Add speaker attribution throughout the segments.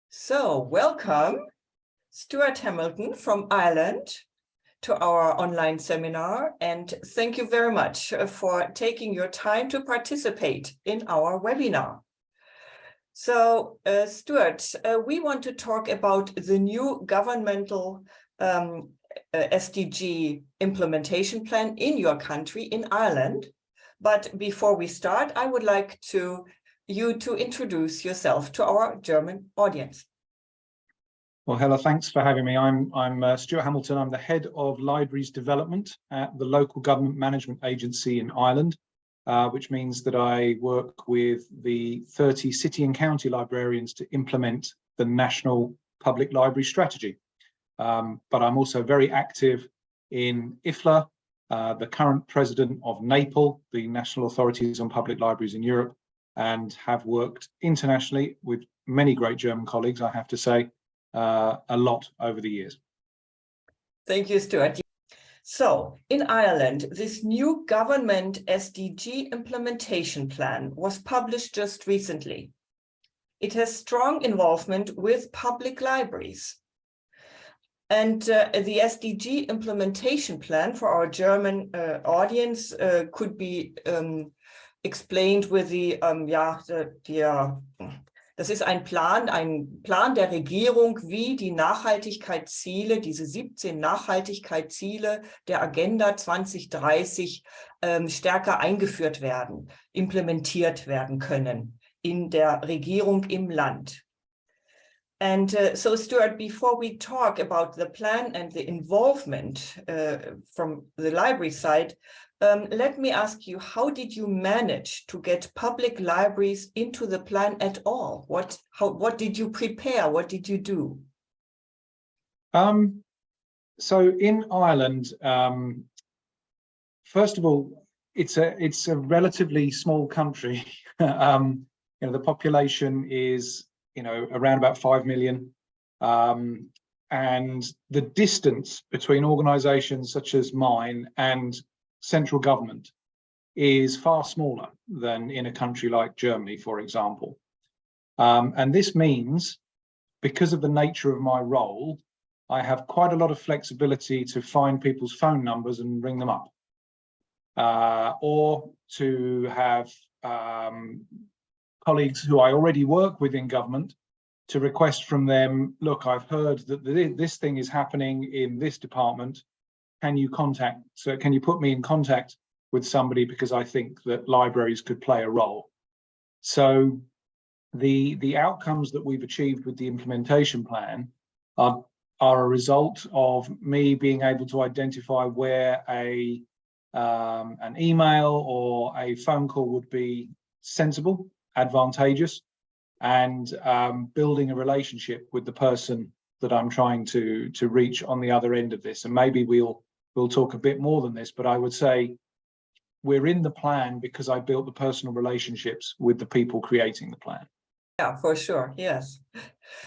Speaker 1: So, welcome, Stuart Hamilton from Ireland, to our online seminar, and thank you very much for taking your time to participate in our webinar. So, Stuart, we want to talk about the new governmental SDG implementation plan in your country, in Ireland. But before we start, I would like you to introduce yourself to our German audience.
Speaker 2: Well, hello, thanks for having me. I'm Stuart Hamilton. I'm the head of libraries development at the local government management agency in Ireland, which means that I work with the 30 city and county librarians to implement the national public library strategy. But I'm also very active in IFLA, the current president of NAPL, the National Authorities on Public Libraries in Europe, and have worked internationally with many great German colleagues, I have to say, a lot over the years.
Speaker 1: Thank you, Stuart. So, in Ireland, this new government SDG implementation plan was published just recently. It has strong involvement with public libraries. And the SDG implementation plan for our German audience could be explained with das ist ein Plan der Regierung, wie die Nachhaltigkeitsziele, diese 17 Nachhaltigkeitsziele der Agenda 2030 stärker eingeführt werden, implementiert werden können in der Regierung im Land. And so, Stuart, before we talk about the plan and the involvement from the library side, let me ask you, how did you manage to get public libraries into the plan at all? What did you prepare? What did you do?
Speaker 2: So in Ireland, first of all, it's a relatively small country. The population is around about 5 million. And the distance between organizations such as mine and central government is far smaller than in a country like Germany, for example. And this means, because of the nature of my role, I have quite a lot of flexibility to find people's phone numbers and ring them up, or to have colleagues who I already work with in government to request from them, look, I've heard that this thing is happening in this department. Can you put me in contact with somebody, because I think that libraries could play a role. So the outcomes that we've achieved with the implementation plan are a result of me being able to identify where an email or a phone call would be sensible, advantageous, and building a relationship with the person that I'm trying to reach on the other end of this. And maybe we'll talk a bit more than this, but I would say we're in the plan because I built the personal relationships with the people creating the plan.
Speaker 1: Yeah, for sure. Yes.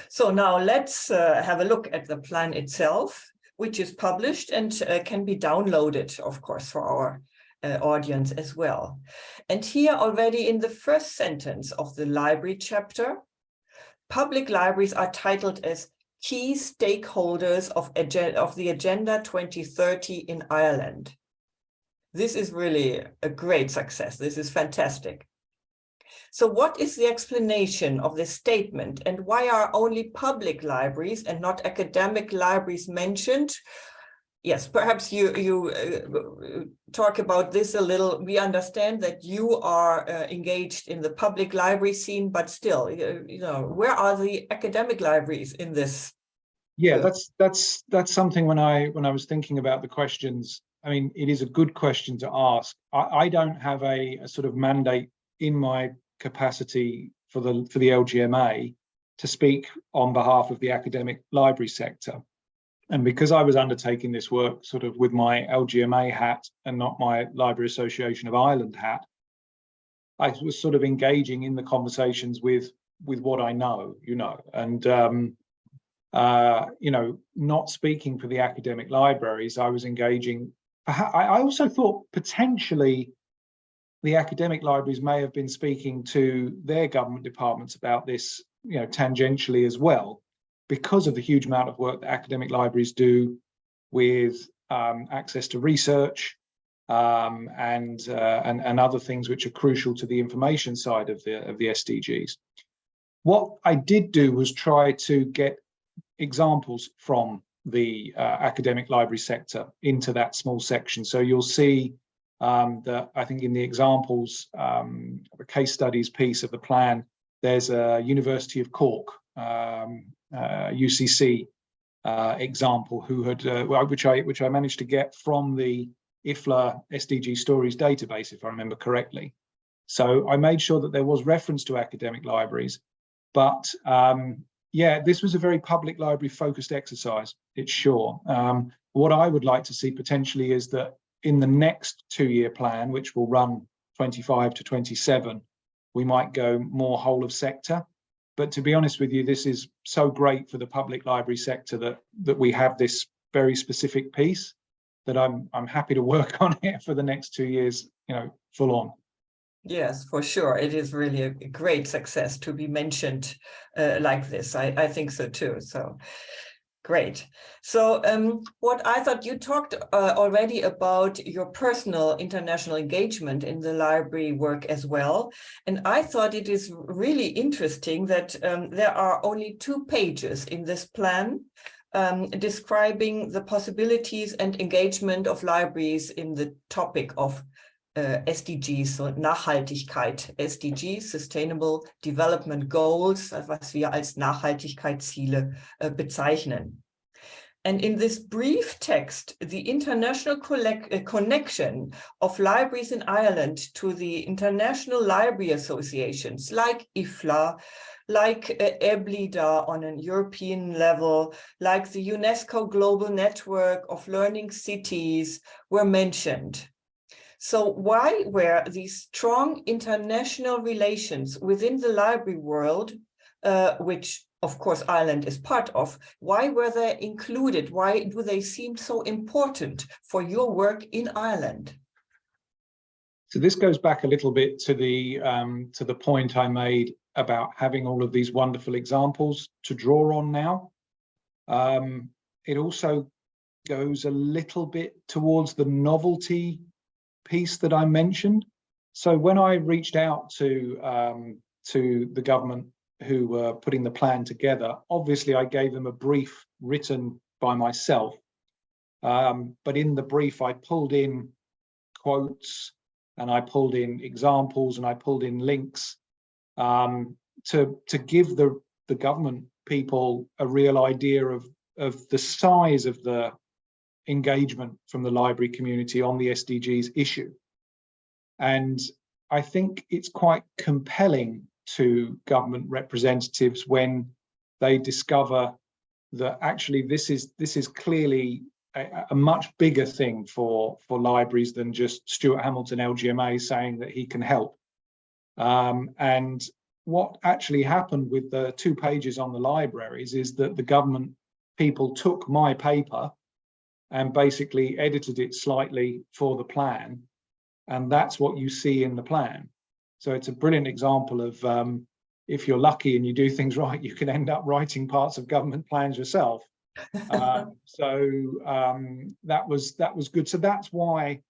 Speaker 1: So now let's have a look at the plan itself, which is published and can be downloaded, of course, for our audience as well. And here already in the first sentence of the library chapter, public libraries are titled as key stakeholders of the Agenda 2030 in Ireland. This is really a great success. This is fantastic. So what is the explanation of this statement, and why are only public libraries and not academic libraries mentioned? Yes, perhaps you talk about this a little. We understand that you are engaged in the public library scene, but still, where are the academic libraries in this?
Speaker 2: Yeah, that's something when I was thinking about the questions. I mean, it is a good question to ask. I don't have a sort of mandate in my capacity for the LGMA to speak on behalf of the academic library sector. And because I was undertaking this work sort of with my LGMA hat and not my Library Association of Ireland hat, I was sort of engaging in the conversations with what I know, and not speaking for the academic libraries. I was engaging. I also thought potentially the academic libraries may have been speaking to their government departments about this tangentially as well, because of the huge amount of work that academic libraries do with access to research and other things which are crucial to the information side of the SDGs. What I did do was try to get examples from the academic library sector into that small section. So you'll see that I think in the examples, the case studies piece of the plan, there's a University of Cork, UCC example, who had which I managed to get from the IFLA SDG Stories database, if I remember correctly. So I made sure that there was reference to academic libraries, but yeah, this was a very public library focused exercise, it's sure. What I would like to see potentially is that in the next 2-year plan, which will run 25 to 27, we might go more whole of sector. But to be honest with you, this is so great for the public library sector that we have this very specific piece, that I'm happy to work on it for the next 2 years, full on.
Speaker 1: Yes, for sure. It is really a great success to be mentioned like this. I think so too. So great. So what I thought, you talked already about your personal international engagement in the library work as well. And I thought it is really interesting that there are only 2 pages in this plan describing the possibilities and engagement of libraries in the topic of SDGs, so Nachhaltigkeit, SDGs, Sustainable Development Goals, was wir als Nachhaltigkeitsziele bezeichnen. And in this brief text, the international connection of libraries in Ireland to the international library associations like IFLA, like EBLIDA on a European level, like the UNESCO Global Network of Learning Cities were mentioned. So why were these strong international relations within the library world, which of course Ireland is part of, why were they included? Why do they seem so important for your work in Ireland?
Speaker 2: So this goes back a little bit to the point I made about having all of these wonderful examples to draw on now. It also goes a little bit towards the novelty piece that I mentioned. So when I reached out to the government who were putting the plan together, obviously I gave them a brief written by myself, but in the brief I pulled in quotes and I pulled in examples and I pulled in links to give the government people a real idea of the size of the engagement from the library community on the SDGs issue. And I think it's quite compelling to government representatives when they discover that actually this is clearly a much bigger thing for libraries than just Stuart Hamilton LGMA saying that he can help. And what actually happened with the 2 pages on the libraries is that the government people took my paper and basically edited it slightly for the plan. And that's what you see in the plan. So it's a brilliant example of if you're lucky and you do things right, you can end up writing parts of government plans yourself. So that was good. So that's why,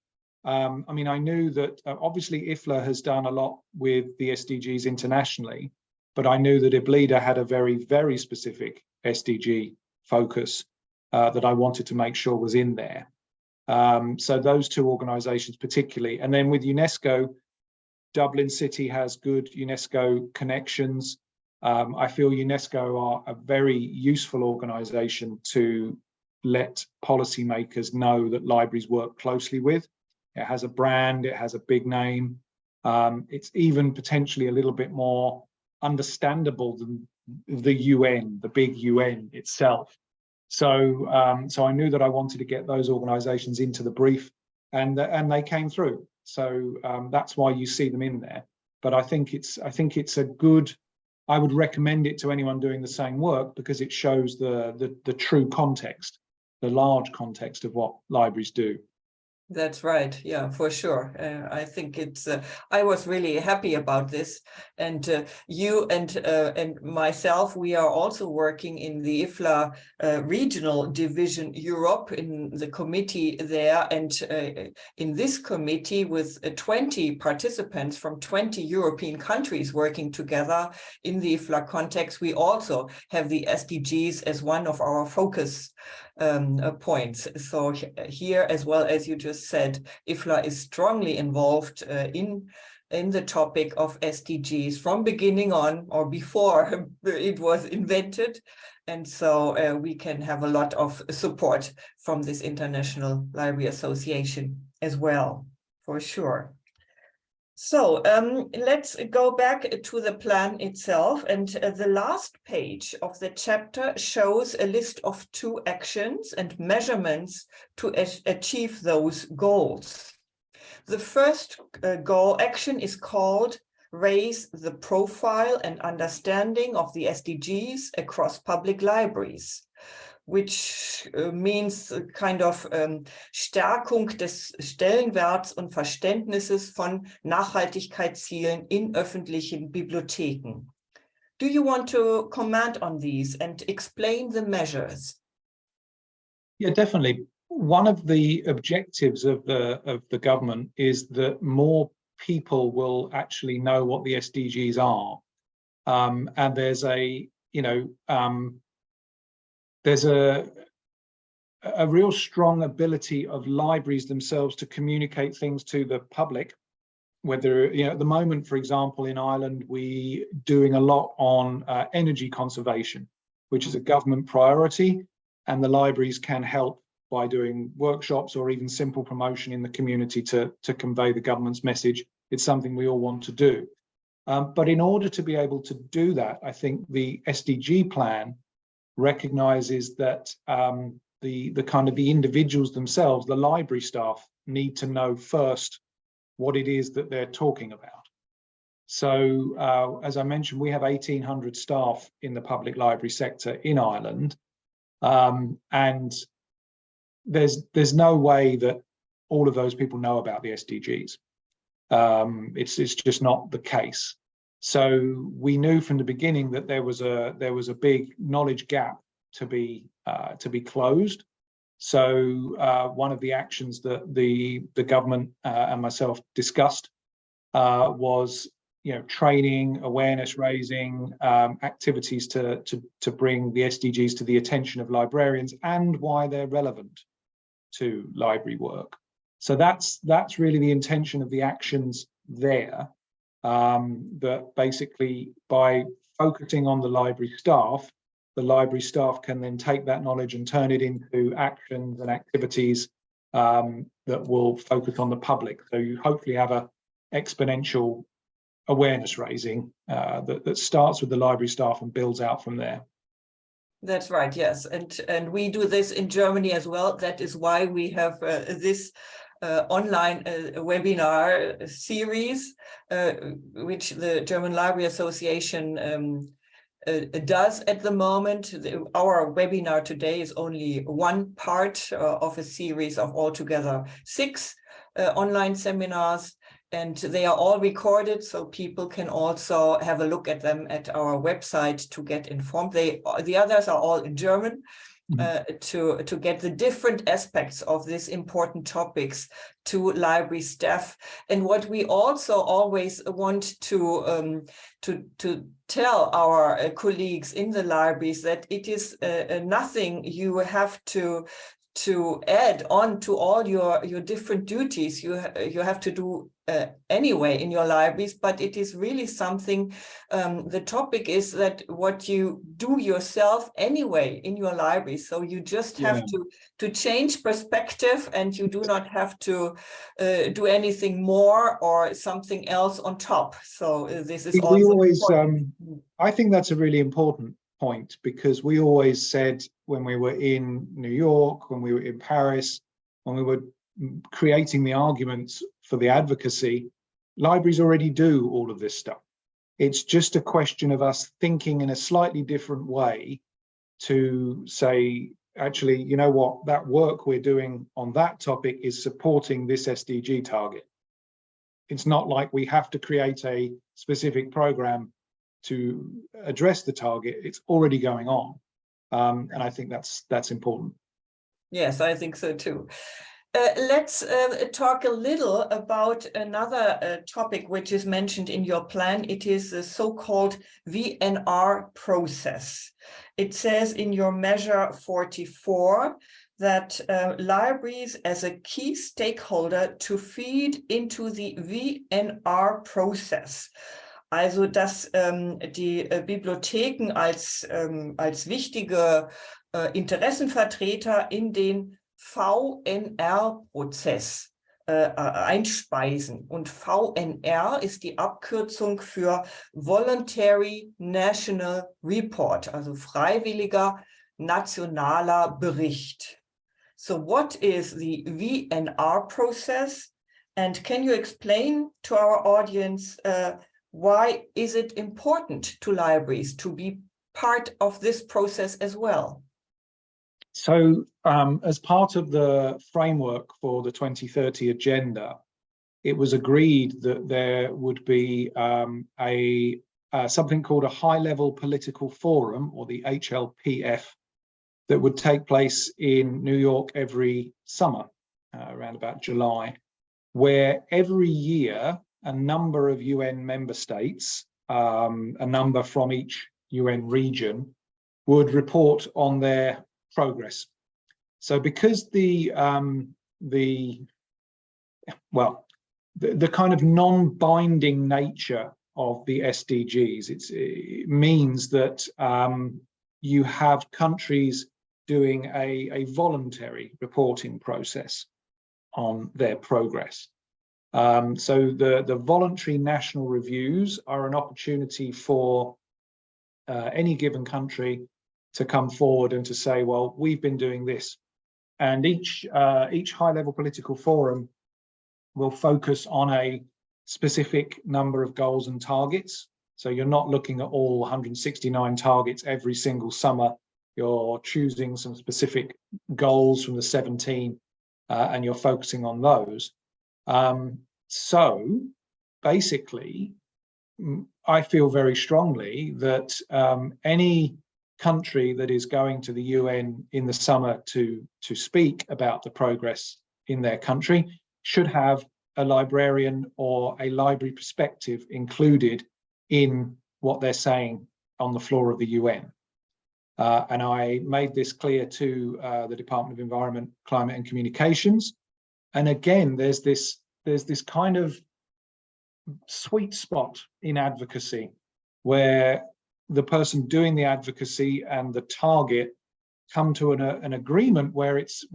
Speaker 2: I mean, I knew that obviously IFLA has done a lot with the SDGs internationally, but I knew that EBLIDA had a very, very specific SDG focus that I wanted to make sure was in there. So those 2 organizations particularly, and then with UNESCO, Dublin City has good UNESCO connections. I feel UNESCO are a very useful organization to let policymakers know that libraries work closely with. It has a brand, it has a big name. It's even potentially a little bit more understandable than the UN, the big UN itself. So I knew that I wanted to get those organizations into the brief, and they came through. So that's why you see them in there. But I think it's a good, I would recommend it to anyone doing the same work because it shows the true context, the large context of what libraries do.
Speaker 1: That's right. Yeah, for sure. I think it's. I was really happy about this, and you and myself, we are also working in the IFLA regional division Europe in the committee there, and in this committee with 20 participants from 20 European countries working together in the IFLA context. We also have the SDGs as one of our focus points. So here, as well as you just said, IFLA is strongly involved in the topic of SDGs from beginning on, or before it was invented. And so we can have a lot of support from this International Library Association as well, for sure. So let's go back to the plan itself, and the last page of the chapter shows a list of 2 actions and measurements to achieve those goals. The first action is called Raise the Profile and Understanding of the SDGs across public libraries, which means kind of Stärkung des Stellenwerts und Verständnisses von Nachhaltigkeitszielen in öffentlichen Bibliotheken. Do you want to comment on these and explain the measures?
Speaker 2: Yeah, definitely. One of the objectives of the government is that more people will actually know what the SDGs are, and there's a real strong ability of libraries themselves to communicate things to the public. Whether, at the moment, for example, in Ireland, we're doing a lot on energy conservation, which is a government priority, and the libraries can help by doing workshops or even simple promotion in the community to convey the government's message. It's something we all want to do. But in order to be able to do that, I think the SDG plan recognizes that the individuals themselves, the library staff, need to know first what it is that they're talking about. So as I mentioned, we have 1,800 staff in the public library sector in Ireland, and there's no way that all of those people know about the SDGs. It's just not the case. So we knew from the beginning that there was a big knowledge gap to be closed. So one of the actions that the government and myself discussed was training, awareness raising, activities to bring the SDGs to the attention of librarians and why they're relevant to library work. So that's really the intention of the actions there. That basically by focusing on the library staff can then take that knowledge and turn it into actions and activities that will focus on the public. So you hopefully have a exponential awareness raising that starts with the library staff and builds out from there.
Speaker 1: That's right, yes. And we do this in Germany as well. That is why we have this online webinar series, which the German Library Association does at the moment. Our webinar today is only one part of a series of altogether 6 online seminars, and they are all recorded, so people can also have a look at them at our website to get informed. The others are all in German. To get the different aspects of these important topics to library staff. And what we also always want to tell our colleagues in the libraries, that it is nothing you have to add on to all your different duties you have to do anyway in your libraries, but it is really something, the topic is that what you do yourself anyway in your library. So you just have to change perspective, and you do not have to do anything more or something else on top. So this is also
Speaker 2: always, I think that's a really important point, because we always said when we were in New York, when we were in Paris, when we were creating the arguments for the advocacy, libraries already do all of this stuff. It's just a question of us thinking in a slightly different way to say, actually, you know what, that work we're doing on that topic is supporting this SDG target. It's not like we have to create a specific program to address the target. It's already going on. And I think that's important.
Speaker 1: Yes, I think so too. Let's talk a little about another topic which is mentioned in your plan. It is the so-called VNR process. It says in your measure 44 that libraries as a key stakeholder to feed into the VNR process. Also, dass die Bibliotheken als wichtige Interessenvertreter in den VNR-Prozess einspeisen. Und VNR ist die Abkürzung für Voluntary National Report, also freiwilliger nationaler Bericht. So what is the VNR process? And can you explain to our audience why is it important to libraries to be part of this process as well?
Speaker 2: So as part of the framework for the 2030 agenda, it was agreed that there would be something called a high-level political forum, or the HLPF, that would take place in New York every summer, around about July, where every year a number of UN member states, a number from each UN region, would report on their progress. So because the kind of non-binding nature of the SDGs, it means that you have countries doing a voluntary reporting process on their progress. So the voluntary national reviews are an opportunity for any given country to come forward and to say, well, we've been doing this. And each high-level political forum will focus on a specific number of goals and targets. So you're not looking at all 169 targets every single summer. You're choosing some specific goals from the 17 and you're focusing on those. So basically, I feel very strongly that any country that is going to the UN in the summer to speak about the progress in their country should have a librarian or a library perspective included in what they're saying on the floor of the UN. And I made this clear to the Department of Environment, Climate and Communications. And again, there's this kind of sweet spot in advocacy where the person doing the advocacy and the target come to an agreement where it's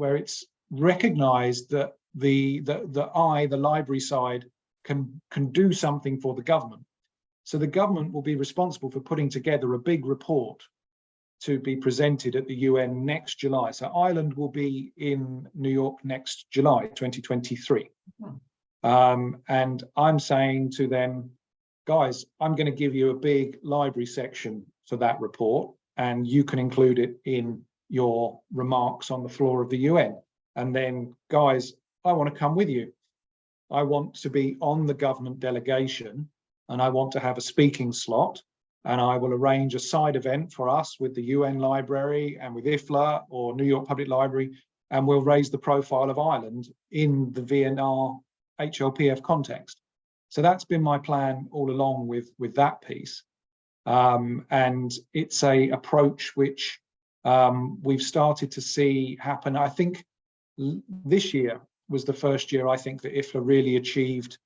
Speaker 2: recognized that the library side can do something for the government. So the government will be responsible for putting together a big report to be presented at the UN next July. So Ireland will be in New York next July, 2023. And I'm saying to them, guys, I'm going to give you a big library section for that report, and you can include it in your remarks on the floor of the UN. And then, guys, I want to come with you. I want to be on the government delegation, and I want to have a speaking slot, and I will arrange a side event for us with the UN Library and with IFLA or New York Public Library, and we'll raise the profile of Ireland in the VNR HLPF context. So that's been my plan all along with that piece. And it's a approach which we've started to see happen. I think this year was the first year, I think, that IFLA really achieved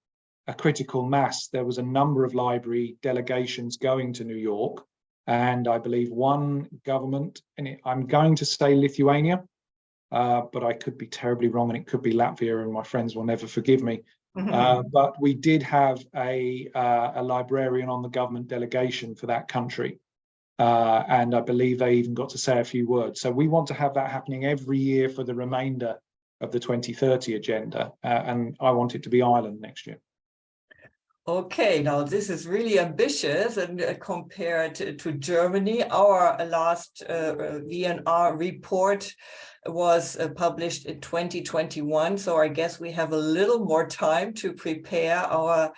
Speaker 2: a critical mass. There was a number of library delegations going to New York, and I believe one government, and I'm going to say Lithuania, but I could be terribly wrong, and it could be Latvia, and my friends will never forgive me. But we did have a librarian on the government delegation for that country. And I believe they even got to say a few words. So we want to have that happening every year for the remainder of the 2030 agenda. And I want it to be Ireland next year.
Speaker 1: Okay, now this is really ambitious, and compared to Germany, our last VNR report was published in 2021. So I guess we have a little more time to prepare our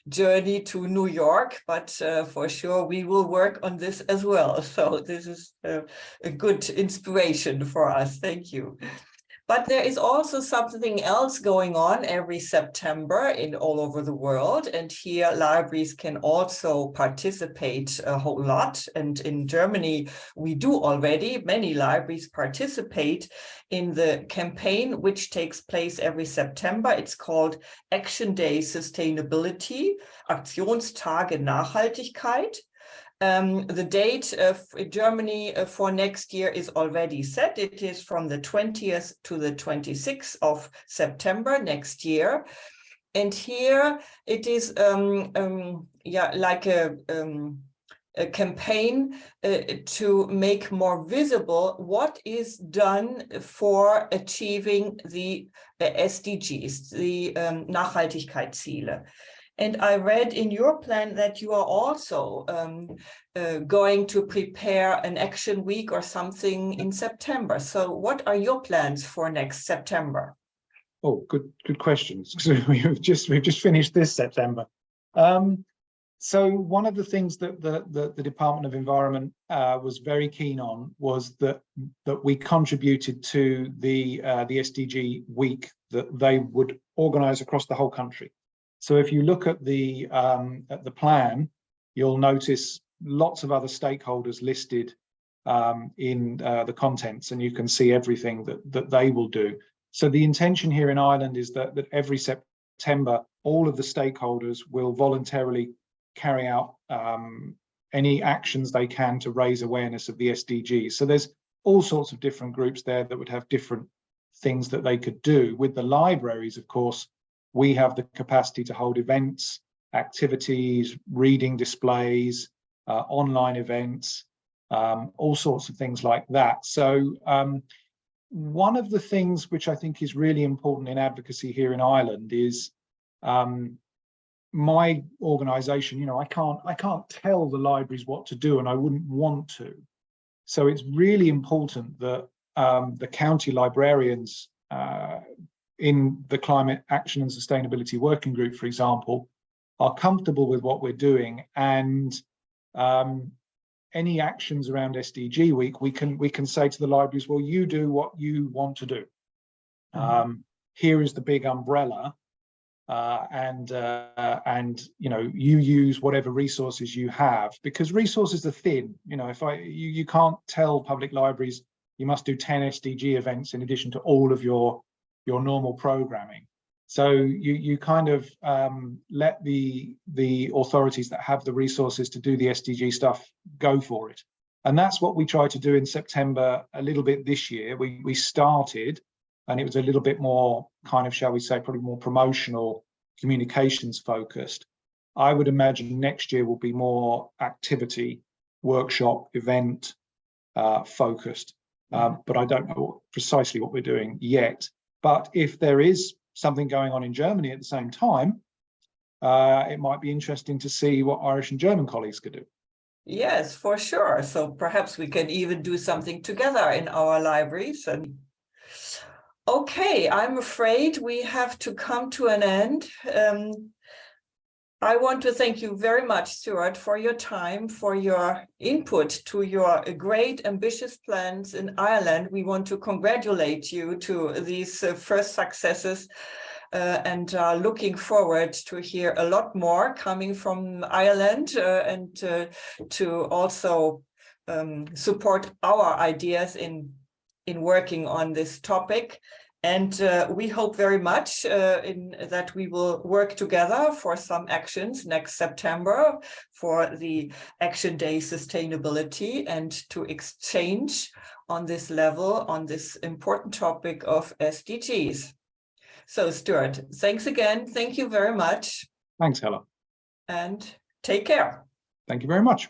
Speaker 1: journey to New York, but for sure we will work on this as well. So this is a good inspiration for us. Thank you. But there is also something else going on every September in all over the world. And here libraries can also participate a whole lot. And in Germany, we do already. Many libraries participate in the campaign, which takes place every September. It's called Action Day Sustainability, Aktionstage Nachhaltigkeit. The date in Germany for next year is already set. It is from the 20th to the 26th of September next year. And here it is like a campaign to make more visible what is done for achieving the SDGs, the Nachhaltigkeitsziele. And I read in your plan that you are also going to prepare an action week or something in September. So what are your plans for next September?
Speaker 2: Oh, good questions. So we've just finished this September. So one of the things that the Department of Environment was very keen on was that we contributed to the SDG week that they would organize across the whole country. So if you look at the plan, you'll notice lots of other stakeholders listed in the contents, and you can see everything that they will do. So the intention here in Ireland is that every September, all of the stakeholders will voluntarily carry out any actions they can to raise awareness of the SDGs. So there's all sorts of different groups there that would have different things that they could do. With the libraries, of course, we have the capacity to hold events, activities, reading displays, online events, all sorts of things like that. So one of the things which I think is really important in advocacy here in Ireland is my organisation. I can't tell the libraries what to do, and I wouldn't want to. So it's really important that the county librarians in the Climate Action and Sustainability Working Group, for example, are comfortable with what we're doing, and any actions around SDG week, we can say to the libraries, well, you do what you want to do. Here is the big umbrella, and you use whatever resources you have, because resources are thin. You can't tell public libraries you must do 10 SDG events in addition to all of your normal programming. So you kind of let the authorities that have the resources to do the SDG stuff go for it. And that's what we tried to do in September a little bit this year. We started, and it was a little bit more kind of, shall we say, probably more promotional, communications focused. I would imagine next year will be more activity, workshop, event focused. But I don't know precisely what we're doing yet. But if there is something going on in Germany at the same time, it might be interesting to see what Irish and German colleagues could do.
Speaker 1: Yes, for sure. So perhaps we can even do something together in our libraries. And okay, I'm afraid we have to come to an end. I want to thank you very much, Stuart, for your time, for your input to your great ambitious plans in Ireland. We want to congratulate you to these first successes and looking forward to hear a lot more coming from Ireland and to also support our ideas in working on this topic. And we hope very much that we will work together for some actions next September for the Action Day Sustainability, and to exchange on this level on this important topic of SDGs. So Stuart, thanks again. Thank you very much.
Speaker 2: Thanks, Hella.
Speaker 1: And take care.
Speaker 2: Thank you very much.